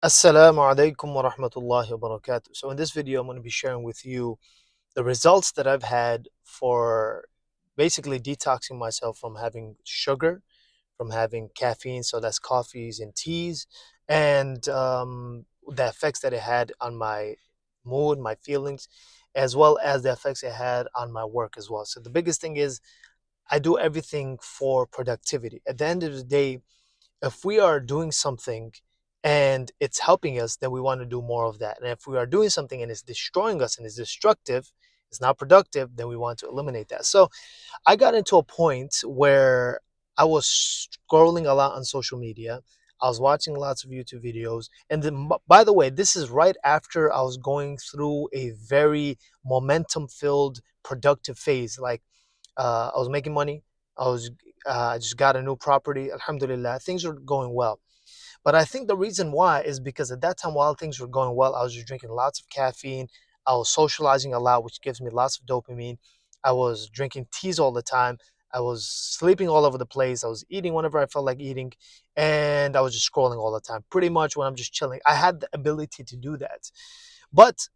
Assalamu alaikum wa rahmatullahi wa barakatuh. So in this video, I'm going to be sharing with you the results that I've had for basically detoxing myself from having sugar, from having caffeine, so that's coffees and teas, and the effects that it had on my mood, my feelings, as well as the effects it had on my work as well. So the biggest thing is I do everything for productivity. At the end of the day, if we are doing something and it's helping us, then we want to do more of that. And if we are doing something and it's destroying us and it's destructive, it's not productive, then we want to eliminate that. So I got into a point where I was scrolling a lot on social media. I was watching lots of YouTube videos. And then, by the way, this is right after I was going through a very momentum filled, productive phase. Like, I was making money. I was I just got a new property. Alhamdulillah, things were going well. But I think the reason why is because at that time, while things were going well, I was just drinking lots of caffeine. I was socializing a lot, which gives me lots of dopamine. I was drinking teas all the time. I was sleeping all over the place. I was eating whenever I felt like eating. And I was just scrolling all the time. Pretty much when I'm just chilling, I had the ability to do that. But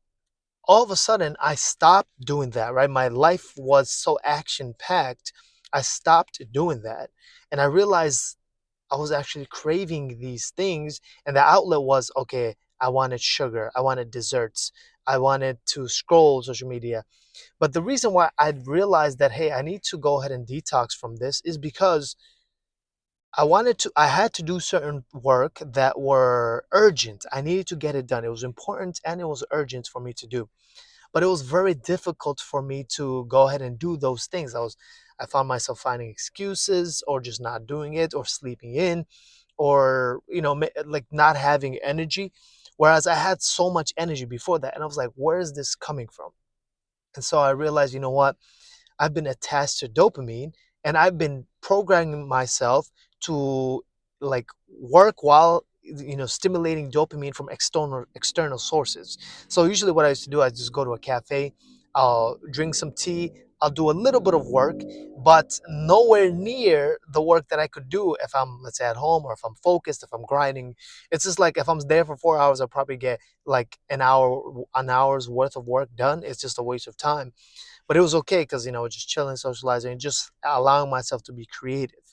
all of a sudden I stopped doing that, right? My life was so action packed. I stopped doing that. And I realized I was actually craving these things. And the outlet was okay, I wanted sugar, I wanted desserts, I wanted to scroll social media. But the reason why I realized that, hey, I need to go ahead and detox from this is because I had to do certain work that were urgent. I needed to get it done. It was important and it was urgent for me to do, but it was very difficult for me to go ahead and do those things. I found myself finding excuses or just not doing it or sleeping in or like not having energy, whereas I had so much energy before that. And I was like, where is this coming from? And so I realized, you know what, I've been attached to dopamine and I've been programming myself to like work while stimulating dopamine from external sources. So usually what I used to do, I just go to a cafe, I'll drink some tea, I'll do a little bit of work, but nowhere near the work that I could do if I'm, let's say, at home, or if I'm focused, if I'm grinding. It's just like if I'm there for 4 hours, I'll probably get like an hour's worth of work done. It's just a waste of time. But it was okay because just chilling, socializing, and just allowing myself to be creative.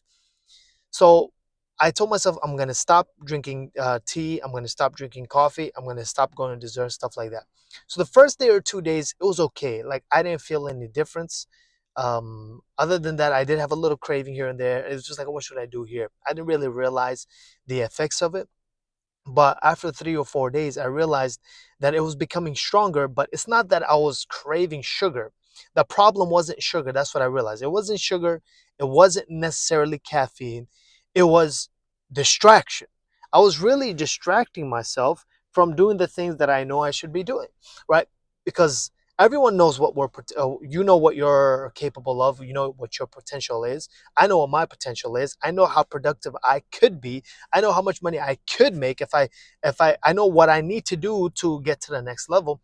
So I told myself I'm gonna stop drinking tea. I'm gonna stop drinking coffee. I'm gonna stop going to dessert, stuff like that. So the first day or 2 days, it was okay. Like I didn't feel any difference. Other than that, I did have a little craving here and there. It was just like, what should I do here? I didn't really realize the effects of it. But after 3 or 4 days, I realized that it was becoming stronger. But it's not that I was craving sugar. The problem wasn't sugar. That's what I realized. It wasn't sugar. It wasn't necessarily caffeine. It was distraction. I was really distracting myself from doing the things that I know I should be doing, right? Because everyone knows what you know what you're capable of. You know what your potential is. I know what my potential is. I know how productive I could be. I know how much money I could make if I know what I need to do to get to the next level.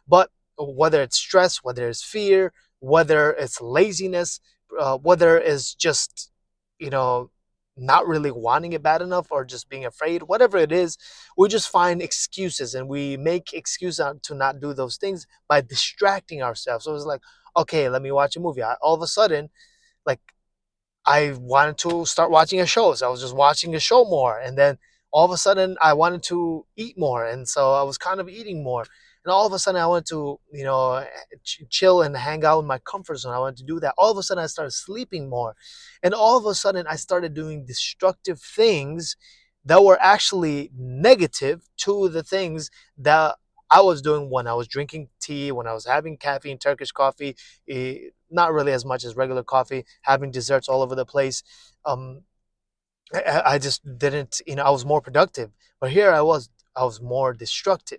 But whether it's stress, whether it's fear, whether it's laziness, whether it's just you know not really wanting it bad enough or just being afraid, whatever it is, we just find excuses and we make excuses to not do those things by distracting ourselves. So it's like, okay, let me watch a movie. All of a sudden, like I wanted to start watching a show. So I was just watching a show more. And then all of a sudden I wanted to eat more. And so I was kind of eating more. And all of a sudden I wanted to, chill and hang out in my comfort zone. I wanted to do that. All of a sudden I started sleeping more. And all of a sudden I started doing destructive things that were actually negative to the things that I was doing when I was drinking tea, when I was having caffeine, Turkish coffee, not really as much as regular coffee, having desserts all over the place. Um, I just didn't, I was more productive. But here I was more destructive.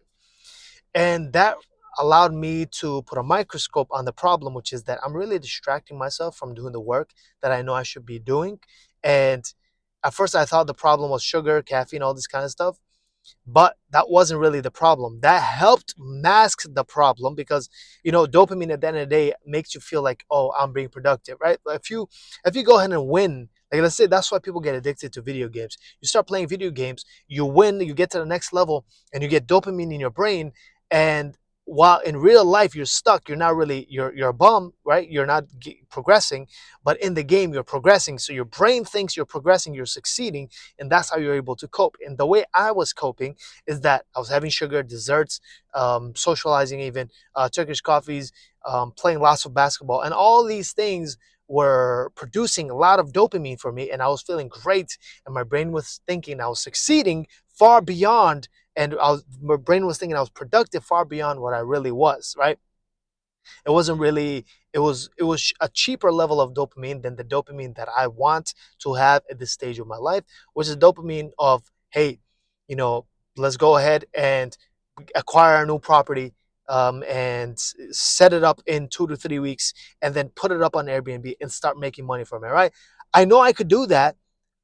And that allowed me to put a microscope on the problem, which is that I'm really distracting myself from doing the work that I know I should be doing. And at first I thought the problem was sugar, caffeine, all this kind of stuff. But that wasn't really the problem. That helped mask the problem because, dopamine at the end of the day makes you feel like, oh, I'm being productive, right? If you go ahead and win, like let's say that's why people get addicted to video games. You start playing video games, you win, you get to the next level, and you get dopamine in your brain. And while in real life you're stuck, you're not really, you're a bum, right? You're not progressing, but in the game you're progressing. So your brain thinks you're progressing, you're succeeding, and that's how you're able to cope. And the way I was coping is that I was having sugar, desserts, socializing, even Turkish coffees, playing lots of basketball, and all these things were producing a lot of dopamine for me, and I was feeling great, and my brain was thinking I was succeeding far beyond, and my brain was thinking I was productive far beyond what I really was, right? It wasn't really, it was a cheaper level of dopamine than the dopamine that I want to have at this stage of my life, which is dopamine of, hey, you know let's go ahead and acquire a new property, and set it up in 2 to 3 weeks, and then put it up on Airbnb and start making money from it, right? I know I could do that.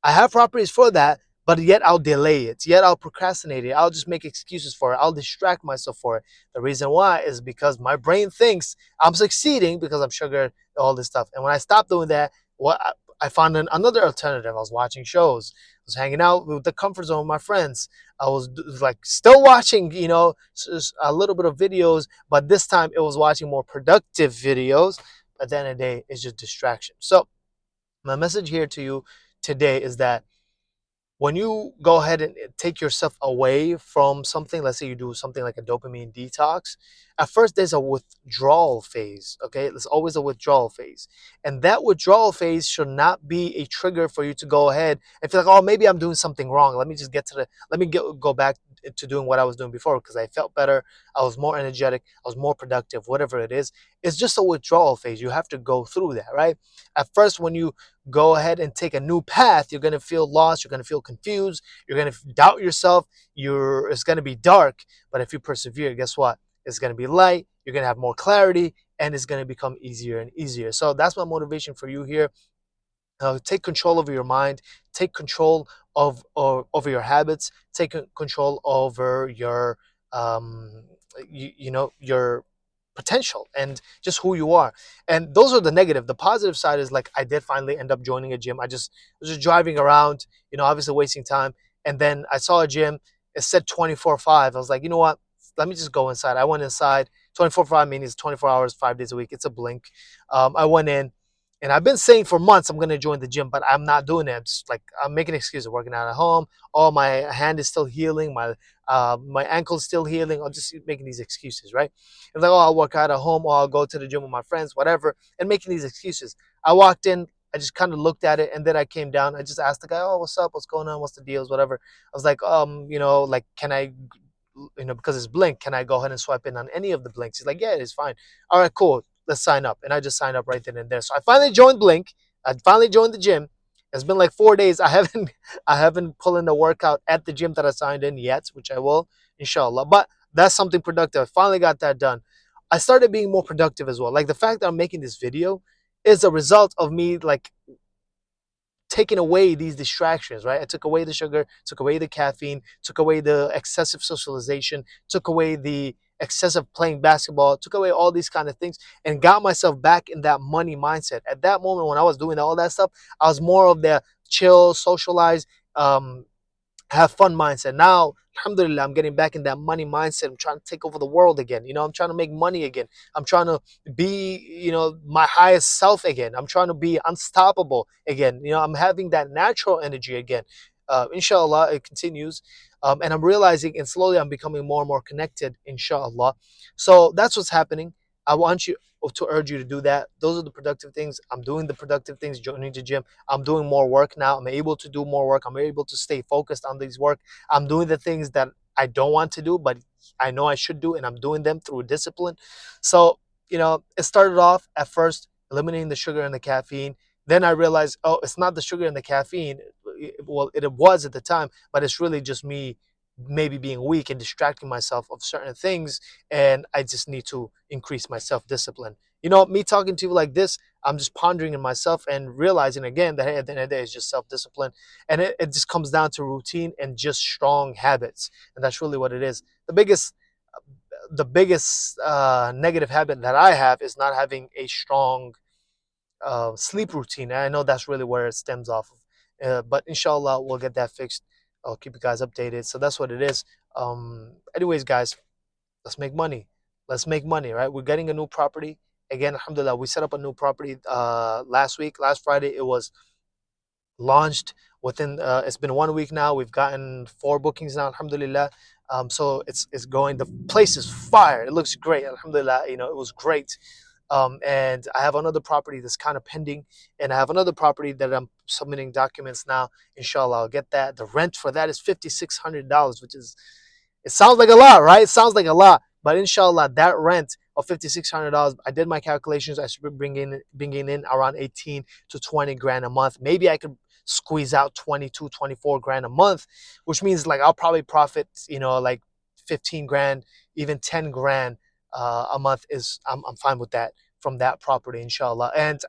I have properties for that, but yet I'll delay it. Yet I'll procrastinate it. I'll just make excuses for it. I'll distract myself for it. The reason why is because my brain thinks I'm succeeding because I'm sugar, all this stuff. And when I stopped doing that, what I found another alternative. I was watching shows. I was hanging out with the comfort zone with my friends. I was like still watching, a little bit of videos, but this time it was watching more productive videos. At the end of the day, it's just distraction. So my message here to you today is that when you go ahead and take yourself away from something, let's say you do something like a dopamine detox, at first there's a withdrawal phase, okay? There's always a withdrawal phase. And that withdrawal phase should not be a trigger for you to go ahead and feel like, oh, maybe I'm doing something wrong. Let me just go back to doing what I was doing before because I felt better. I was more energetic. I was more productive, whatever it is. It's just a withdrawal phase. You have to go through that, right? At first, when you go ahead and take a new path, you're going to feel lost, you're going to feel confused, you're going to doubt yourself, it's going to be dark. But if you persevere, guess what? It's going to be light, you're going to have more clarity, and it's going to become easier and easier. So that's my motivation for you here. Take control over your mind, take control over your habits, take control over your your potential and just who you are. And those are the negative. The positive side is like I did finally end up joining a gym. I was just driving around, obviously wasting time, and then I saw a gym. It said 24/5. I was like, you know what, let me just go inside. I went inside. 24/5 means 24 hours 5 days a week. It's a blink. I went in, and I've been saying for months I'm gonna join the gym, but I'm not doing it. I'm just like I'm making excuses, working out at home. Oh, my hand is still healing, my ankle's still healing. I'm just making these excuses, right? It's like, oh, I'll work out at home, or I'll go to the gym with my friends, whatever, and making these excuses. I walked in, I just kind of looked at it, and then I came down. I just asked the guy, oh, what's up? What's going on? What's the deals? Whatever. I was like, like, can I, because it's Blink, can I go ahead and swipe in on any of the Blinks? He's like, yeah, it's fine. All right, cool. Let's sign up. And I just signed up right then and there. So I finally joined Blink. I finally joined the gym. It's been like 4 days. I haven't pulled in the workout at the gym that I signed in yet, which I will, inshallah. But that's something productive. I finally got that done. I started being more productive as well. Like the fact that I'm making this video is a result of me like taking away these distractions, right? I took away the sugar, took away the caffeine, took away the excessive socialization, took away the excessive playing basketball, took away all these kind of things, and got myself back in that money mindset. At that moment when I was doing all that stuff, I was more of the chill, socialize, have fun mindset. Now, alhamdulillah, I'm getting back in that money mindset. I'm trying to take over the world again. I'm trying to make money again. I'm trying to be, my highest self again. I'm trying to be unstoppable again. I'm having that natural energy again. Inshallah, it continues. And I'm realizing, and slowly I'm becoming more and more connected, inshallah. So that's what's happening. I want you to urge you to do that. Those are the productive things. I'm doing the productive things, joining the gym. I'm doing more work now. I'm able to do more work. I'm able to stay focused on these work. I'm doing the things that I don't want to do, but I know I should do, and I'm doing them through discipline. So, it started off at first eliminating the sugar and the caffeine. Then I realized, oh, it's not the sugar and the caffeine. Well, it was at the time, but it's really just me maybe being weak and distracting myself of certain things, and I just need to increase my self-discipline. Me talking to you like this, I'm just pondering in myself and realizing again that, hey, at the end of the day, it's just self-discipline, and it just comes down to routine and just strong habits, and that's really what it is. The biggest negative habit that I have is not having a strong sleep routine. And I know that's really where it stems off of. But inshallah, we'll get that fixed. I'll keep you guys updated. So that's what it is. Anyways, guys, let's make money. Let's make money, right? We're getting a new property. Again, alhamdulillah, we set up a new property last week. Last Friday, it was launched. Within it's been 1 week now. We've gotten 4 bookings now, alhamdulillah. So it's going. The place is fire. It looks great, alhamdulillah. It was great. And I have another property that's kind of pending, and I have another property that I'm submitting documents now. Inshallah, I'll get that. The rent for that is $5,600, which is, it sounds like a lot, right? It sounds like a lot, but inshallah, that rent of $5,600, I did my calculations. I should be bringing in around 18 to 20 grand a month. Maybe I could squeeze out 22, 24 grand a month, which means like I'll probably profit, like 15 grand, even 10 grand a month is, I'm fine with that from that property, inshallah. And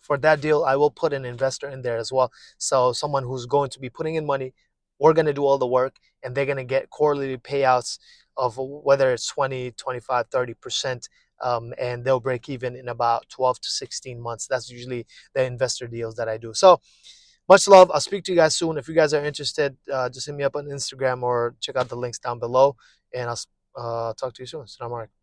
for that deal, I will put an investor in there as well. So someone who's going to be putting in money, we're going to do all the work, and they're going to get quarterly payouts of whether it's 20, 25, 30%. And they'll break even in about 12 to 16 months. That's usually the investor deals that I do. So much love. I'll speak to you guys soon. If you guys are interested, just hit me up on Instagram or check out the links down below. And I'll talk to you soon. Assalamu alaikum.